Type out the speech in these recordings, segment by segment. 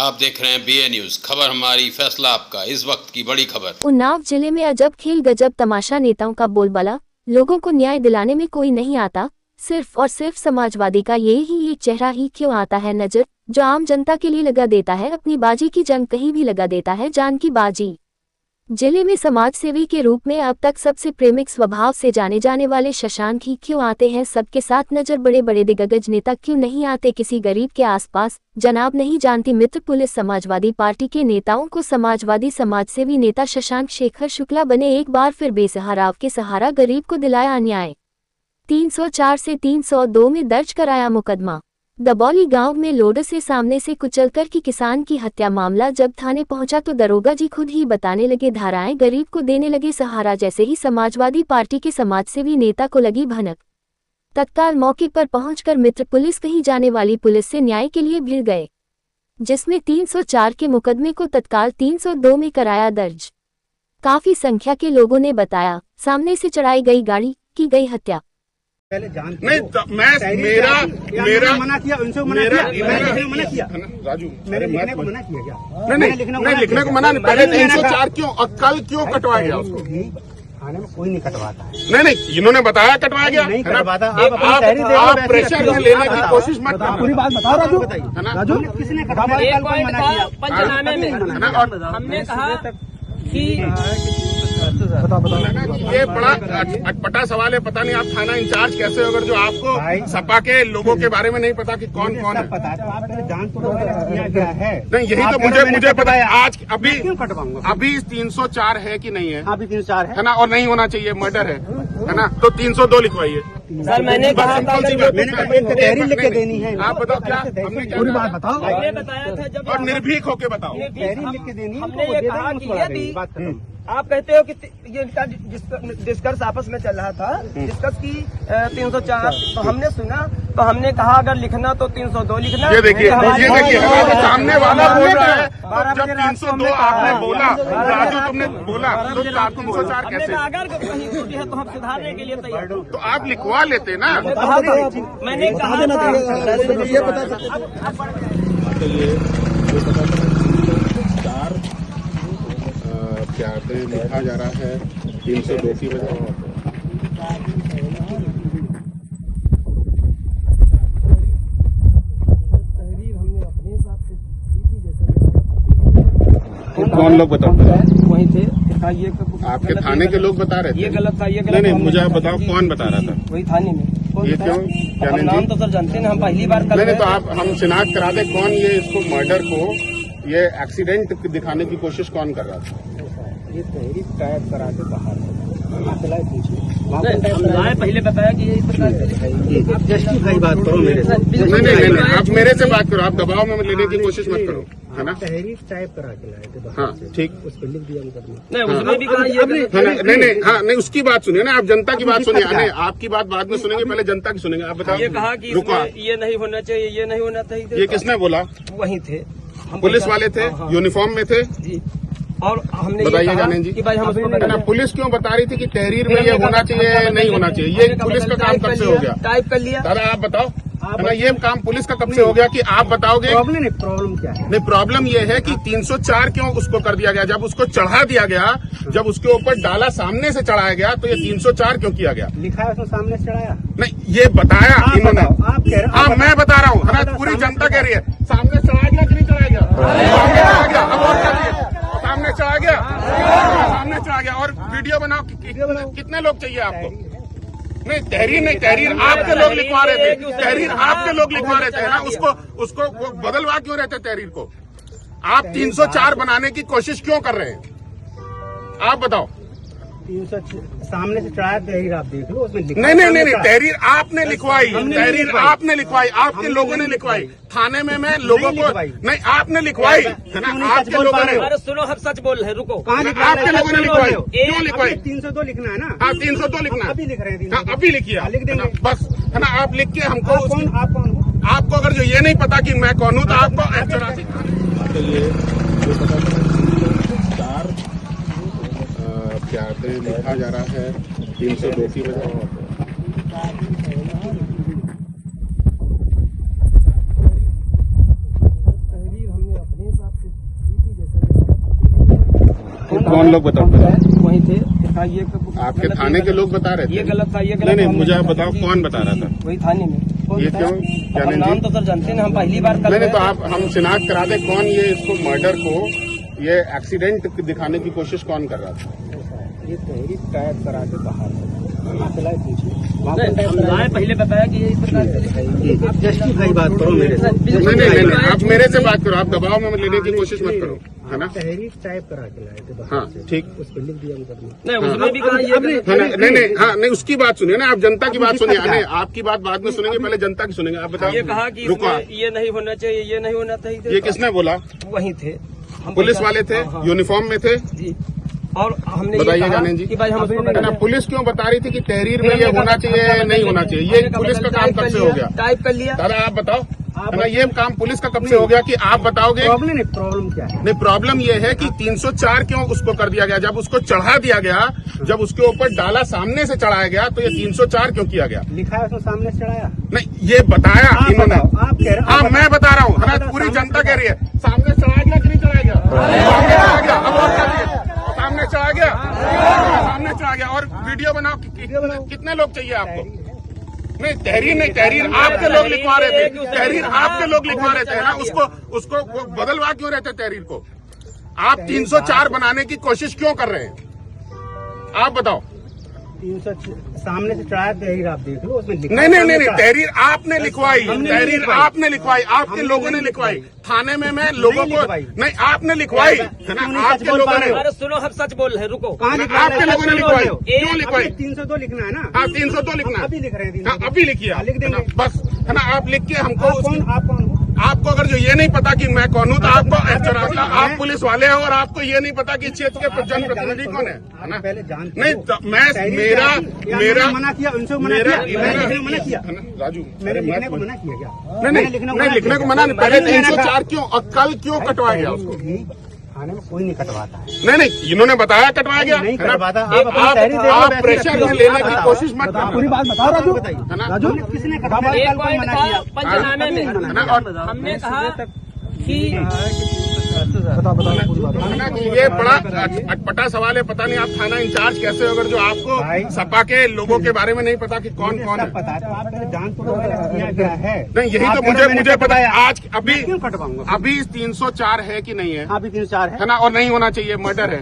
आप देख रहे हैं BA न्यूज, खबर हमारी फैसला आपका। इस वक्त की बड़ी खबर। उन्नाव जिले में अजब खेल गजब तमाशा, नेताओं का बोलबाला, लोगों को न्याय दिलाने में कोई नहीं आता। सिर्फ और सिर्फ समाजवादी का ये ही एक चेहरा ही क्यों आता है नजर, जो आम जनता के लिए लगा देता है अपनी बाजी की जंग, कहीं भी लगा देता है जान की बाजी। जिले में समाज सेवी के रूप में अब तक सबसे प्रेमिक स्वभाव से जाने जाने वाले शशांक ही क्यों आते हैं सबके साथ नजर। बड़े बड़े दिग्गज नेता क्यों नहीं आते किसी गरीब के आसपास, जनाब नहीं जानती मित्र पुलिस। समाजवादी पार्टी के नेताओं को समाजवादी समाजसेवी नेता शशांक शेखर शुक्ला बने एक बार फिर बेसहाराव के सहारा, गरीब को दिलाया अन्याय। 304 से 302 में दर्ज कराया मुकदमा। दबौली गांव में लोडर से सामने से कुचलकर की किसान की हत्या मामला जब थाने पहुंचा तो दरोगा जी खुद ही बताने लगे धाराएं, गरीब को देने लगे सहारा। जैसे ही समाजवादी पार्टी के समाजसेवी नेता को लगी भनक, तत्काल मौके पर पहुंचकर मित्र पुलिस कही जाने वाली पुलिस से न्याय के लिए भिड़ गए, जिसमें 304 के मुकदमे को तत्काल 302 में कराया दर्ज। काफी संख्या के लोगों ने बताया सामने से चढ़ाई गई गाड़ी की गई हत्या। नहीं तो मेरा मना किया, उनसे मना किया राजू, मैंने लिखने को मना किया क्या? नहीं लिखने को मना नहीं, पहले 304 क्यों और कल क्यों कटवाया गया उसको? थाने में कोई नहीं कटवाता है। नहीं इन्होंने बताया कटवाया गया, नहीं कटवाता। आप प्रेशर लेने की कोशिश मत करो। पूरी बात बताओ राजू, है ना? राजू किसने कटवाया? पंचनामे में हमने कहा कि ये बड़ा अटपटा सवाल है। पता नहीं आप थाना इंचार्ज कैसे हो अगर जो आपको सपा के लोगों के बारे में नहीं पता कि कौन कौन है। पता है आपने जांच किया गया है। नहीं यही तो मुझे पता है। आज अभी क्यों कटवाऊंगा? अभी 304 है कि नहीं है? अभी 304 है ना, और नहीं होना चाहिए, मर्डर है ना, तो 302 लिखवाइए। सर मैंने कहा था तहरीर लिख के देनी है। आप बताओ क्या हमने पूरी बात बताओ। हमने बताया था जब, और निर्भीक होके बताओ। तहरीर लिख के देनी। हमने ये कहा कि यदि आप कहते हो कि ये इनका डिस्कस आपस में चल रहा था, डिस्कस की 304, तो हमने सुना तो हमने कहा अगर लिखना तो 302 लिखना। ये देखिए सामने वाला बोल रहा है, जब 302 आपने बोला, राजू तुमने बोला तो 304 कैसे? अगर कहीं त्रुटि है तो हम सुधारने के लिए तैयार। तो आप लिखवा लेते ना। मैंने कहा ये पता क्या लिखा जा रहा है 302 की वजह। कौन लोग बताओ? वहीं थे ये आपके थाने के लोग बता रहे थे? ये गलत था, ये नहीं मुझे आप बताओ कौन बता रहा था? वही थाने में। ये क्यों? हम नाम तो सर जानते हैं, हम पहली बार कर रहे हैं। नहीं तो आप हम शिनाख्त करा दे कौन ये इसको मर्डर को ये एक्सीडेंट दिखाने की कोशिश कौन कर रहा था? ये तहरीर टाइप करा के बाहर पहले बताया कि ये जस्टिफाई बात करो मेरे से। नहीं आप मेरे से बात करो, आप दबाव में लेने की कोशिश मत करो, है ना? तहरीर टाइप करा के लाए थे। हाँ ठीक, उस पर लिख दिया नहीं, उसमें भी कहा नहीं उसकी बात सुनिए ना, आप जनता की बात सुनिए। नहीं आपकी बात बाद में सुनेंगे, पहले जनता की सुनेंगे। आप बताओ। ये कहा कि ये नहीं होना चाहिए, ये नहीं होना चाहिए। ये किसने बोला? वही थे, पुलिस वाले थे, यूनिफॉर्म में थे जी। और हमने बताइए जाने जी कि भाई हम पुलिस क्यों बता रही थी कि तहरीर में ये होना चाहिए नहीं होना चाहिए? ये पुलिस का काम कब से हो गया? टाइप कर लिया। दादा आप बताओ, है ना, ये काम पुलिस का कब से हो गया कि आप बताओगे? प्रॉब्लम क्या है? नहीं प्रॉब्लम ये है कि 304 क्यों उसको कर दिया गया? जब उसको चढ़ा दिया गया, जब उसके ऊपर डाला सामने से चढ़ाया गया, तो ये 304 क्यों किया गया? लिखा है उसने सामने से चढ़ाया? नहीं ये बताया इन्होंने। हाँ मैं बता रहा हूँ, है ना, पूरी जनता कह रही है सामने चढ़ाया गया कि नहीं चढ़ाया गया? सामने चढ़ा गया, सामने चढ़ा गया। और वीडियो बनाओ, कितने लोग चाहिए आपको? नहीं तहरीर आपके लोग लिखवा रहे थे, तहरीर आपके लोग लिखवा रहे थे ना, उसको बदलवा क्यों रहे थे तहरीर को? आप 304 बनाने की कोशिश क्यों कर रहे हैं? आप बताओ। 300 सामने से चढ़ाया तहरीर, आप देख लो उसमें नहीं तहरीर आपने लिखवाई, तहरीर आपने लिखवाई, आपके लोगों ने लिखवाई। थाने में मैं लोगों को नहीं आपने लिखवाई, है ना, आपके लोगों ने। अरे सुनो, हम सच बोल रहे हैं, रुको। आपके लोगों ने लिखवाई, क्यों लिखवाई? 302 लिखना है ना? हाँ 302 लिखना है, अभी लिख रहे हैं। अभी लिखिए, लिख देंगे बस, है ना। आप लिख के हमको, आप कौन? आपको अगर जो ये नहीं पता कि मैं कौन हूँ तो आपको F84 क्या लिखा जा रहा है 302 की वजह। कौन लोग बताओ? वही थे। हाँ, ये आपके थाने के लोग बता रहे थे? ये गलत था, ये गलत। नहीं, मुझे आप बताओ कौन बता रहा था? वही थाने में। ये क्यों? क्या अब नाम तो सर जानते हैं, हम पहली बार कर नहीं, तो आप हम शिनाख्त करा दे कौन ये इसको मर्डर को ये एक्सीडेंट दिखाने की कोशिश कौन कर रहा था? ये तहरीर टाइप करा के बाहर पहले बताया कि ये इस प्रकार से आप जस्टिफाई बात करो मेरे से। नहीं, आप मेरे से बात करो, आप दबाव में लेने की कोशिश मत करो, है ना? तहरीर टाइप करा के लाए थे। हाँ, ठीक। उस पर लिख दिया नहीं, उसमें भी कहा ये नहीं, हाँ, नहीं, उसकी बात सुनिए ना, आप जनता की बात सुनिए। नहीं, आपकी बात बाद में सुनेंगे, पहले जनता की सुनेंगे। आप बताओ। ये कहा कि ये नहीं होना चाहिए, ये नहीं होना चाहिए। ये किसने बोला? वही थे, पुलिस वाले थे, यूनिफॉर्म में थे जी। और हमने बताइए जाने जी कि भाई हम उसको पुलिस क्यों बता रही थी कि तहरीर में ये होना चाहिए नहीं होना चाहिए? ये पुलिस का काम कब से हो गया? टाइप कर लिया। दादा आप बताओ, है ना? ये काम पुलिस का कब से हो गया कि आप बताओगे? प्रॉब्लम क्या है? नहीं, प्रॉब्लम ये है कि 304 क्यों उसको कर दिया गया? जब उसको चढ़ा दिया गया, जब उसके ऊपर डाला सामने से चढ़ाया गया, तो ये 304 क्यों किया गया? लिखा है उसमें सामने से चढ़ाया। नहीं, ये बताया इन्होंने। हाँ, मैं बता रहा हूँ, है ना? पूरी जनता कह रही है सामने चढ़ाया गया कि नहीं चढ़ाया गया? सामने चढ़ा गया। अब और क्या चाहिए? सामने चढ़ा गया, सामने चढ़ा गया। और वीडियो बनाओ, कितने लोग चाहिए आपको? नहीं, तहरीर आपके लोग लिखवा रहे थे, तहरीर आपके लोग लिखवा रहे थे ना। उसको बदलवा क्यों रहे थे तहरीर को? आप 304 बनाने की कोशिश क्यों कर रहे हैं? आप बताओ। 300 सामने से चढ़ाया तहरीर, आप देख लो उसमें नहीं, तहरीर आपने लिखवाई, तहरीर आपने लिखवाई, आपके लोगों ने लिखवाई। थाने में मैं लोगों को नहीं, आपने लिखवाई, है ना? आपके लोगों ने। अरे सुनो, हम सच बोल रहे हैं, रुको। आपके लोगों ने लिखवाई, क्यों लिखवाई? 302 लिखना है ना? हाँ, 302 लिखना है। अभी लिख रहे हैं। हाँ, अभी लिखिए, लिख देंगे बस, है ना? आप लिख के हमको आप कौन? आपको अगर जो ये नहीं पता कि मैं कौन हूँ, तो आपको आप पुलिस वाले हो और आपको ये नहीं पता कि क्षेत्र के जनप्रतिनिधि कौन है ना? पहले जान नहीं, मैं मेरा मना किया, उनसे मना किया राजू, मेरे लिखने को मना किया क्या? नहीं, लिखने को मना नहीं। पहले 304 क्यों और कल क्यों कटवाया गया उसको? थाने में कोई नहीं कटवाता है। नहीं, इन्होंने बताया कटवाया गया। नहीं कटवाता। आप प्रेशर में लेने की कोशिश मत करना। पूरी बात बताओ राजू। है ना? राजू किसने कटवाया? पंचनामे में हमने कहा कि ये बड़ा अटपटा सवाल है। पता नहीं आप थाना इंचार्ज कैसे हो, अगर जो आपको सपा के लोगों के बारे में नहीं पता कि कौन कौन है। पता है, आप जान तो किया गया है। नहीं, यही तो मुझे पता है। आज अभी क्यों कटवाऊंगा? अभी 304 है कि नहीं है? अभी 304 है ना? और नहीं होना चाहिए, मर्डर है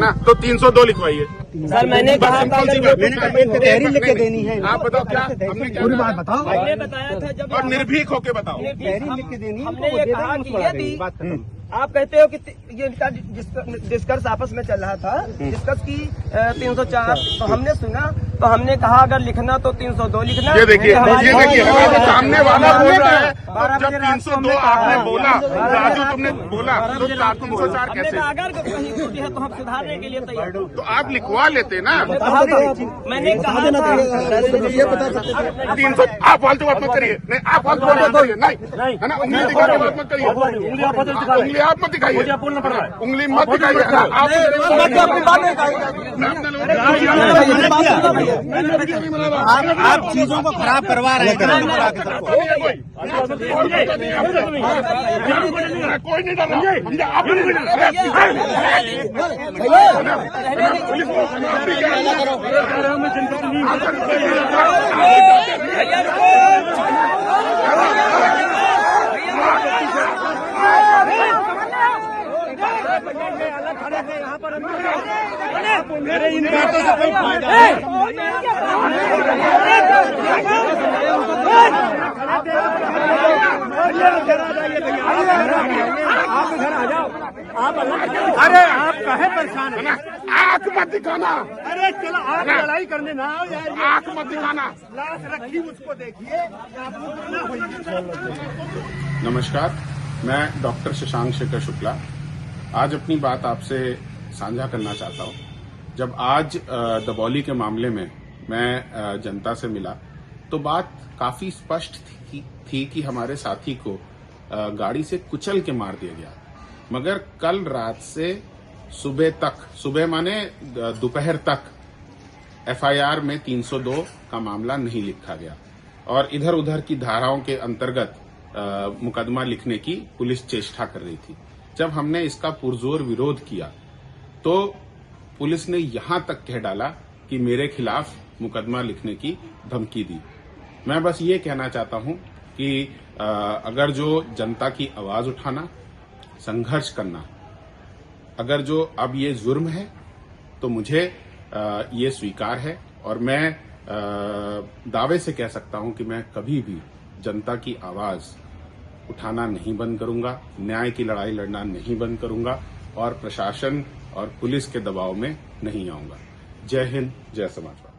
ना? तो 302 लिखवाइए। सर मैंने कहा था तहरीर लिख के देनी है। आप बताओ क्या हमने क्या पूरी बात बताओ। हमने बताया था जब और निर्भीक होके बताओ। तहरीर लिख के देनी है। हमने ये कहा कि यदि आप कहते हो कि ये इनका डिस्कस आपस में चल रहा था, डिस्कस की 304, तो हमने सुना, तो हमने कहा अगर लिखना तो 302 लिखना। ये देखिए सामने वाला बोल रहा है, तो जब 302 आपने बोला, राजू तुमने बोला, तो 304 कैसे? अगर कहीं त्रुटि है तो हम सुधारने के लिए तैयार। तो आप लिखवा लेते ना। मैंने कहा ये बता सकते 300। आप फालतू बात मत करिए। नहीं, आप फालतू बात करिए। नहीं, है ना? उंगली दिखा के बात मत करिए। उंगली आप मत दिखाइए, उंगली मत दिखाइए। आप चीजों को खराब करवा रहे हैं। कोई नहीं डर रहा। आप नहीं डर यहाँ पर मेरे इन बातों से कोई फायदा आप घर आ जाओ। आप अरे आप काहे परेशान है? आंख मत दिखाना। अरे चलो आप लड़ाई करने ना आओ यार। आंख मत दिखाना। लाश रखी उसको देखिए। नमस्कार, मैं डॉक्टर शशांक शेखर शुक्ला आज अपनी बात आपसे साझा करना चाहता हूं। जब आज दबौली के मामले में मैं जनता से मिला तो बात काफी स्पष्ट थी कि हमारे साथी को गाड़ी से कुचल के मार दिया गया, मगर कल रात से सुबह तक, सुबह माने दोपहर तक, एफआईआर में 302 का मामला नहीं लिखा गया और इधर उधर की धाराओं के अंतर्गत मुकदमा लिखने की पुलिस चेष्टा कर रही थी। जब हमने इसका पुरजोर विरोध किया तो पुलिस ने यहां तक कह डाला कि मेरे खिलाफ मुकदमा लिखने की धमकी दी। मैं बस ये कहना चाहता हूं कि अगर जो जनता की आवाज उठाना, संघर्ष करना, अगर जो अब ये जुर्म है तो मुझे ये स्वीकार है और मैं दावे से कह सकता हूं कि मैं कभी भी जनता की आवाज उठाना नहीं बंद करूंगा, न्याय की लड़ाई लड़ना नहीं बंद करूंगा और प्रशासन और पुलिस के दबाव में नहीं आऊंगा। जय हिंद, जय समाजवादी।